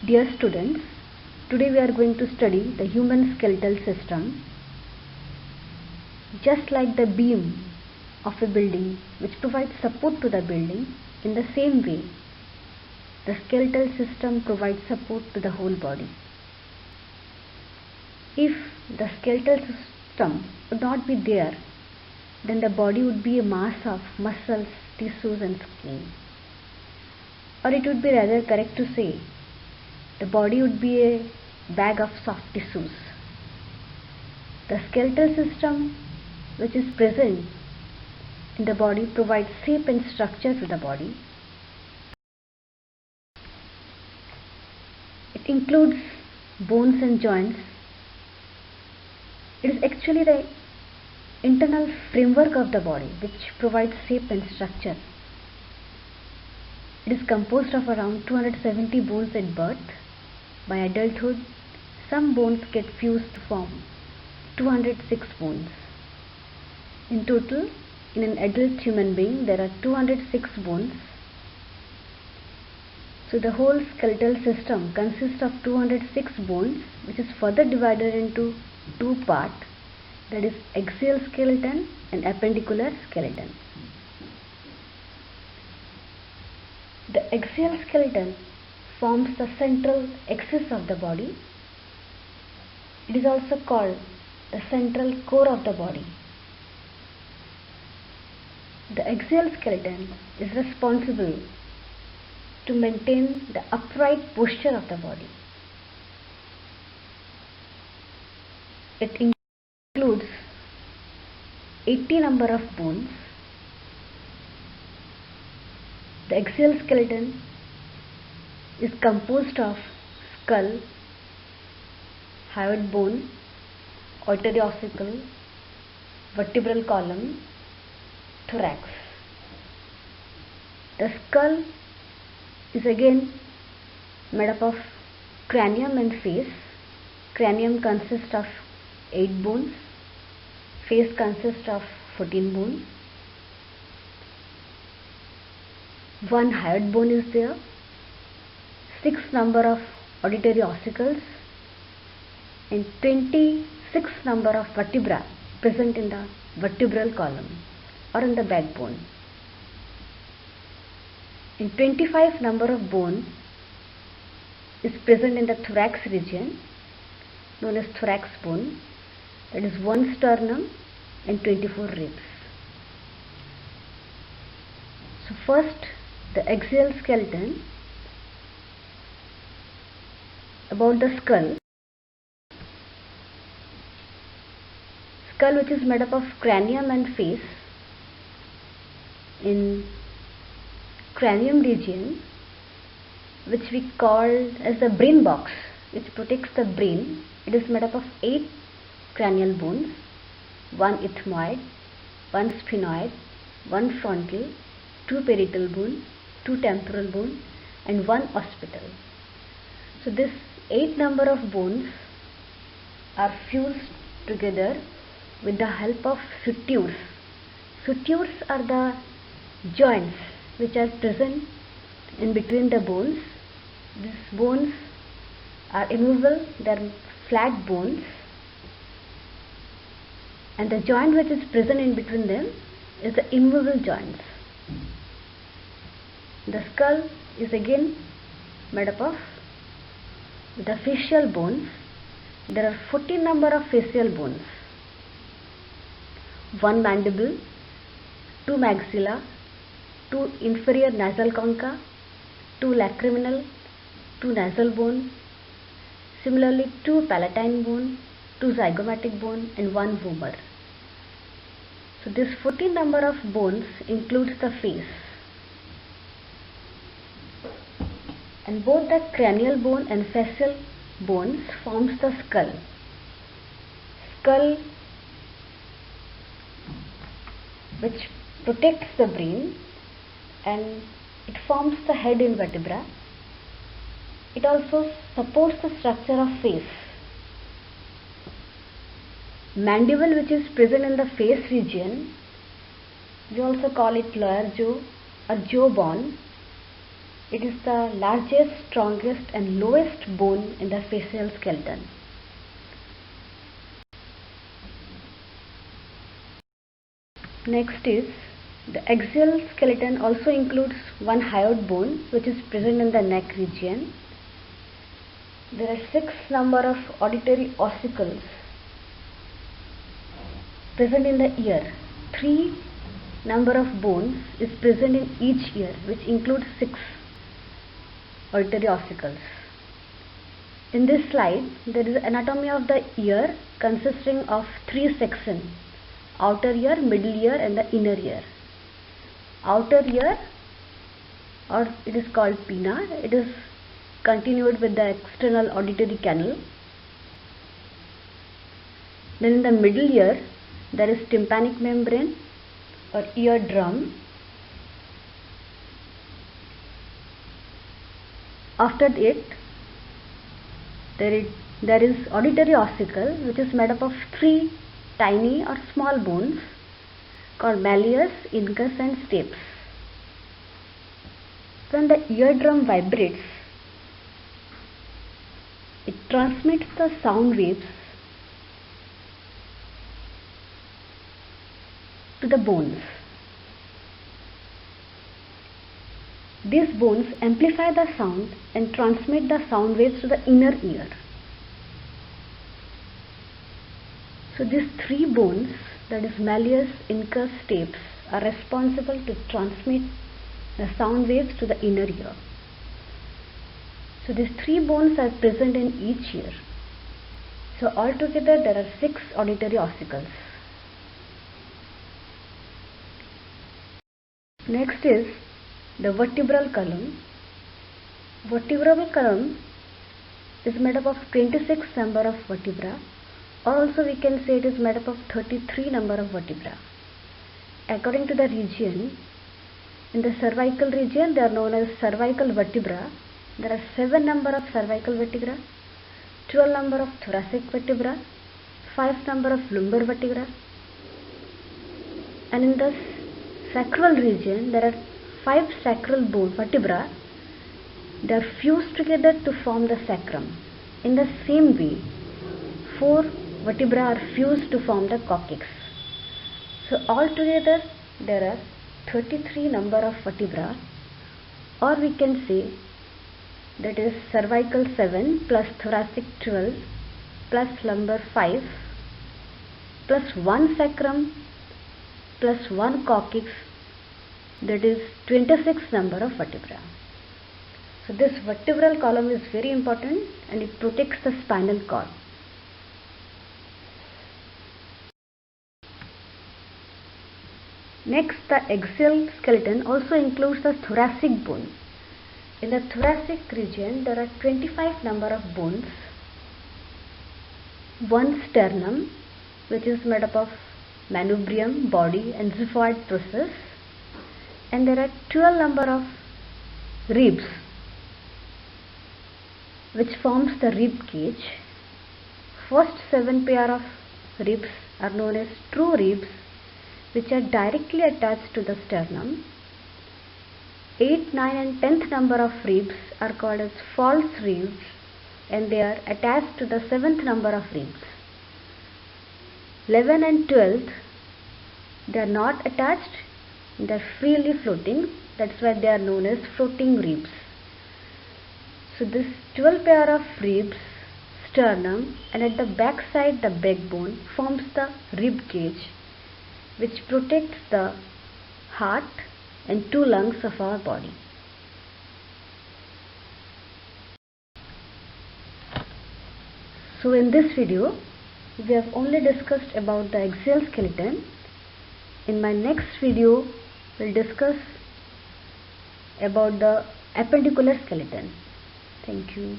Dear students, today we are going to study the human skeletal system. Just like the beam of a building which provides support to the building, in the same way, the skeletal system provides support to the whole body. If the skeletal system would not be there, then the body would be a mass of muscles, tissues and skin. Or it would be rather correct to say, the body would be a bag of soft tissues. The skeletal system which is present in the body provides shape and structure to the body. It includes bones and joints. It is actually the internal framework of the body which provides shape and structure. It is composed of around 270 bones at birth. By adulthood, some bones get fused to form 206 bones. In total, in an adult human being, there are 206 bones. So the whole skeletal system consists of 206 bones, which is further divided into two parts, that is axial skeleton and appendicular skeleton. The axial skeleton forms the central axis of the body. It is also called the central core of the body. The axial skeleton is responsible to maintain the upright posture of the body. It includes 80 number of bones. The axial skeleton is composed of skull, hyoid bone, arteriocecal, vertebral column, thorax. The skull is again made up of cranium and face. Cranium consists of 8 bones, face consists of 14 bones. One hyoid bone is there, 6 number of auditory ossicles and 26 number of vertebrae present in the vertebral column or in the backbone. And 25 number of bone is present in the thorax region, known as thorax bone, that is 1 sternum and 24 ribs. So first, the axial skeleton. About the skull. Skull, which is made up of cranium and face. In cranium region, which we call as the brain box, which protects the brain, it is made up of 8 cranial bones, 1 ethmoid, 1 sphenoid, 1 frontal, 2 parietal bone, 2 temporal bone and 1 occipital. So this 8 number of bones are fused together with the help of sutures. Sutures are the joints which are present in between the bones. These bones are immovable, they are flat bones, and the joint which is present in between them is the immovable joints. The skull is again made up of the facial bones. There are 14 number of facial bones. 1 mandible, 2 maxilla, 2 inferior nasal concha, 2 lacriminal, 2 nasal bone, similarly 2 palatine bone, 2 zygomatic bone and 1 vomer. So this 14 number of bones includes the face. And both the cranial bone and facial bones forms the skull. Skull, which protects the brain, and it forms the head in vertebra. It also supports the structure of face. Mandible, which is present in the face region, we also call it lower jaw or jawbone. It is the largest, strongest and lowest bone in the facial skeleton. Next is the axial skeleton also includes one hyoid bone which is present in the neck region. There are 6 number of auditory ossicles present in the ear. 3 number of bones is present in each ear, which includes 6 auditory ossicles. In this slide, there is anatomy of the ear consisting of 3 sections: outer ear, middle ear and the inner ear. Outer ear, or it is called pinna, it is continued with the external auditory canal. Then in the middle ear, there is tympanic membrane or eardrum. After it, there is auditory ossicle, which is made up of 3 tiny or small bones called malleus, incus and stapes. When the eardrum vibrates, it transmits the sound waves to the bones. These bones amplify the sound and transmit the sound waves to the inner ear. So these 3 bones, that is malleus, incus, stapes, are responsible to transmit the sound waves to the inner ear. So these 3 bones are present in each ear. So altogether there are 6 auditory ossicles. Next is the vertebral column. Vertebral column is made up of 26 number of vertebra, or also we can say it is made up of 33 number of vertebra. According to the region, in the cervical region they are known as cervical vertebra. There are 7 number of cervical vertebra, 12 number of thoracic vertebra, 5 number of lumbar vertebra, and in the sacral region there are 5 sacral bone vertebra. They are fused together to form the sacrum. In the same way, 4 vertebra are fused to form the coccyx. So altogether there are 33 number of vertebra, or we can say that is cervical 7 plus thoracic 12 plus lumbar 5 plus 1 sacrum plus 1 coccyx, that is 26 number of vertebra. So this vertebral column is very important and it protects the spinal cord. Next, the axial skeleton also includes the thoracic bone. In the thoracic region, there are 25 number of bones. 1 sternum, which is made up of manubrium, body and xiphoid process, and there are 12 number of ribs, which forms the rib cage. First 7 pair of ribs are known as true ribs, which are directly attached to the sternum. 8th, 9th and 10th number of ribs are called as false ribs, and they are attached to the 7th number of ribs. 11th and 12th, they are not attached, they are freely floating, that's why they are known as floating ribs. So this 12 pair of ribs, sternum and at the back side the backbone forms the rib cage, which protects the heart and 2 lungs of our body. So in this video, we have only discussed about the axial skeleton. In my next video, we'll discuss about the appendicular skeleton. Thank you.